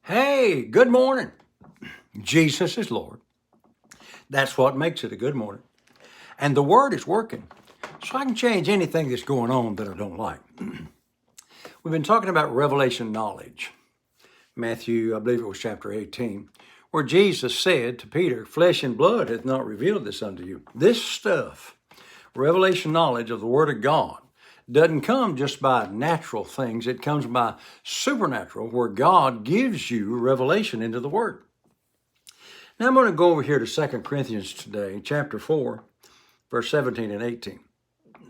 Hey, good morning. Jesus is Lord. That's what makes it a good morning. And the word is working. So I can change anything that's going on that I don't like. We've been talking about revelation knowledge. Matthew, I believe it was chapter 18, where Jesus said to Peter, flesh and blood hath not revealed this unto you. This stuff, revelation knowledge of the Word of God, doesn't come just by natural things. It comes by supernatural, where God gives you revelation into the Word. Now I'm going to go over here to 2 Corinthians today, chapter 4, verse 17 and 18.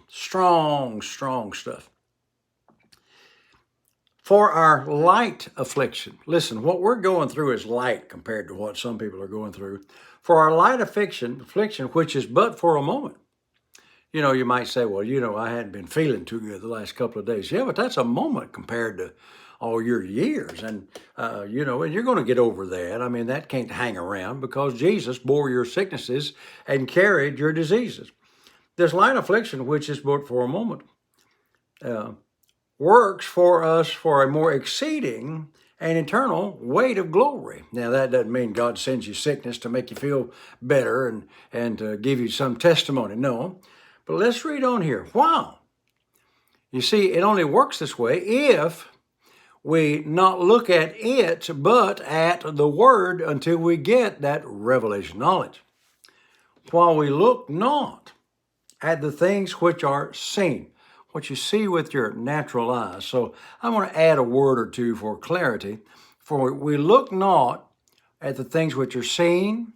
Strong stuff. For our light affliction, listen, what we're going through is light compared to what some people are going through. For our light affliction, which is but for a moment. You know, you might say, well, I hadn't been feeling too good the last couple of days. Yeah, but that's a moment compared to all your years. And, and you're going to get over that. I mean, that can't hang around because Jesus bore your sicknesses and carried your diseases. This light affliction, which is but for a moment, works for us for a more exceeding and eternal weight of glory. Now, that doesn't mean God sends you sickness to make you feel better and to give you some testimony. No. But let's read on here. Wow. You see, it only works this way if we not look at it, but at the Word until we get that revelation knowledge. While we look not at the things which are seen, what you see with your natural eyes. So I'm going to add a word or two for clarity. For we look not at the things which are seen,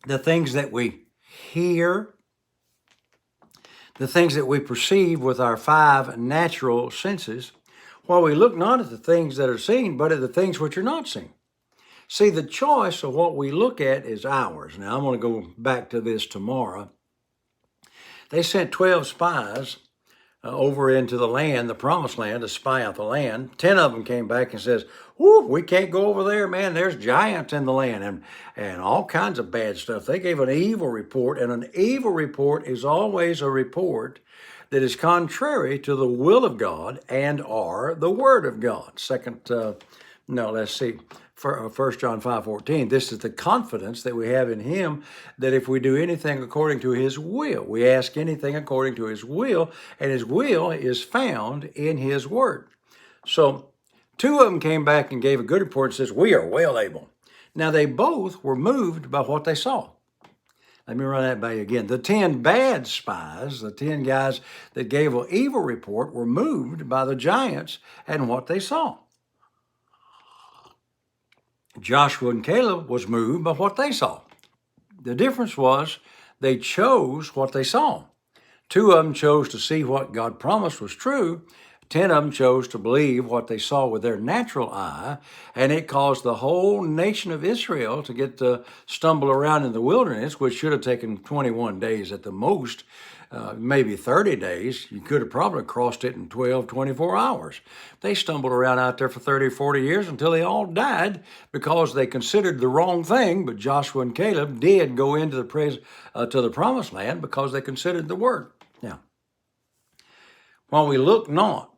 the things that we hear, the things that we perceive with our five natural senses, while we look not at the things that are seen, but at the things which are not seen. See, the choice of what we look at is ours. Now, I'm going to go back to this tomorrow. They sent 12 spies over into the land, the promised land, to spy out the land. 10 of them came back and says, we can't go over there, man. There's giants in the land and all kinds of bad stuff. They gave an evil report, and an evil report is always a report that is contrary to the will of God and or the word of God. First John 5:14. This is the confidence that we have in him, that if we do anything according to his will, we ask anything according to his will, and his will is found in his word. So 2 of them came back and gave a good report and says, we are well able. Now they both were moved by what they saw. Let me run that by you again. The 10 bad spies, the 10 guys that gave an evil report, were moved by the giants and what they saw. Joshua and Caleb was moved by what they saw. The difference was they chose what they saw. 2 of them chose to see what God promised was true. 10 of them chose to believe what they saw with their natural eye, and it caused the whole nation of Israel to get to stumble around in the wilderness, which should have taken 21 days at the most, maybe 30 days. You could have probably crossed it in 12, 24 hours. They stumbled around out there for 30, 40 years until they all died because they considered the wrong thing, but Joshua and Caleb did go into to the promised land because they considered the word. Now, while we look not,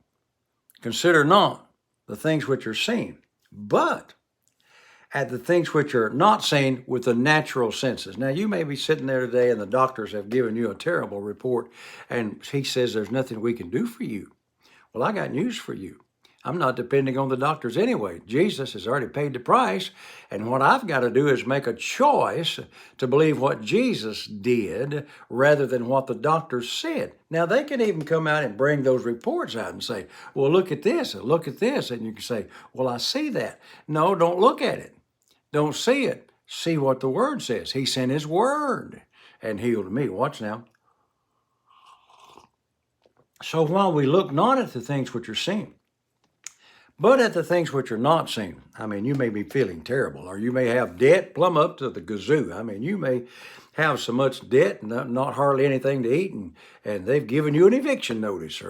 consider not the things which are seen, but at the things which are not seen with the natural senses. Now, you may be sitting there today and the doctors have given you a terrible report, and he says there's nothing we can do for you. Well, I got news for you. I'm not depending on the doctors anyway. Jesus has already paid the price, and what I've got to do is make a choice to believe what Jesus did rather than what the doctors said. Now, they can even come out and bring those reports out and say, well, look at this, and look at this, and you can say, well, I see that. No, don't look at it. Don't see it. See what the word says. He sent his word and healed me. Watch now. So while we look not at the things which are seen, but at the things which are not seen. I mean, you may be feeling terrible, or you may have debt plumb up to the gazoo. I mean, you may have so much debt and not hardly anything to eat, and they've given you an eviction notice.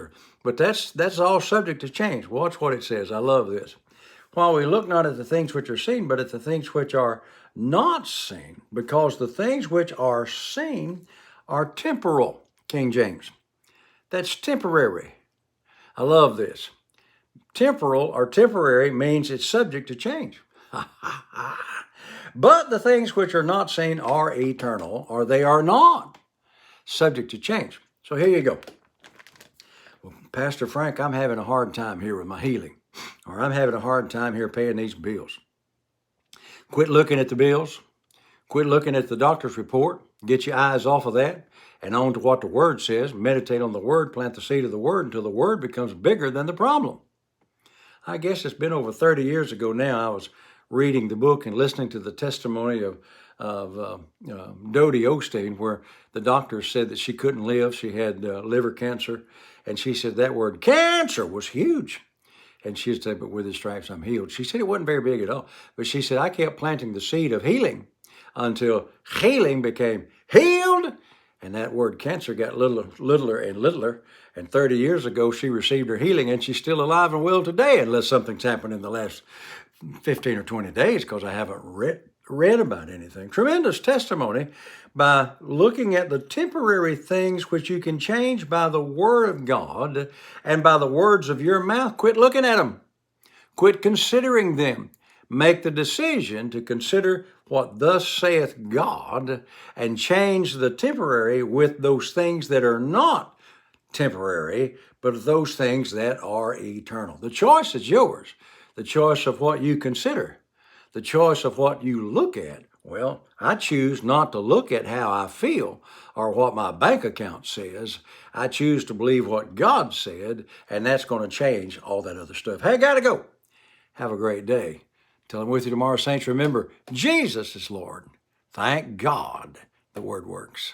But that's all subject to change. Watch what it says. I love this. While we look not at the things which are seen, but at the things which are not seen, because the things which are seen are temporal, King James. That's temporary. I love this. temporal or temporary means it's subject to change. But the things which are not seen are eternal, or they are not subject to change. So here you go. Well, Pastor Frank, I'm having a hard time here with my healing, or I'm having a hard time here paying these bills. Quit looking at the bills. Quit looking at the doctor's report. Get your eyes off of that and on to what the Word says. Meditate on the Word. Plant the seed of the Word until the Word becomes bigger than the problem. I guess it's been over 30 years ago now. I was reading the book and listening to the testimony of Dodie Osteen, where the doctor said that she couldn't live. She had liver cancer. And she said that word cancer was huge. And she said, but with his stripes I'm healed. She said it wasn't very big at all. But she said, I kept planting the seed of healing until healing became healed. And that word cancer got littler and littler. And 30 years ago, she received her healing, and she's still alive and well today, unless something's happened in the last 15 or 20 days, because I haven't read about anything. Tremendous testimony by looking at the temporary things which you can change by the Word of God and by the words of your mouth. Quit looking at them. Quit considering them. Make the decision to consider what thus saith God and change the temporary with those things that are not temporary, but those things that are eternal. The choice is yours. The choice of what you consider. The choice of what you look at. Well, I choose not to look at how I feel or what my bank account says. I choose to believe what God said, and that's going to change all that other stuff. Hey, gotta go. Have a great day. Till I'm with you tomorrow, saints, remember, Jesus is Lord. Thank God the Word works.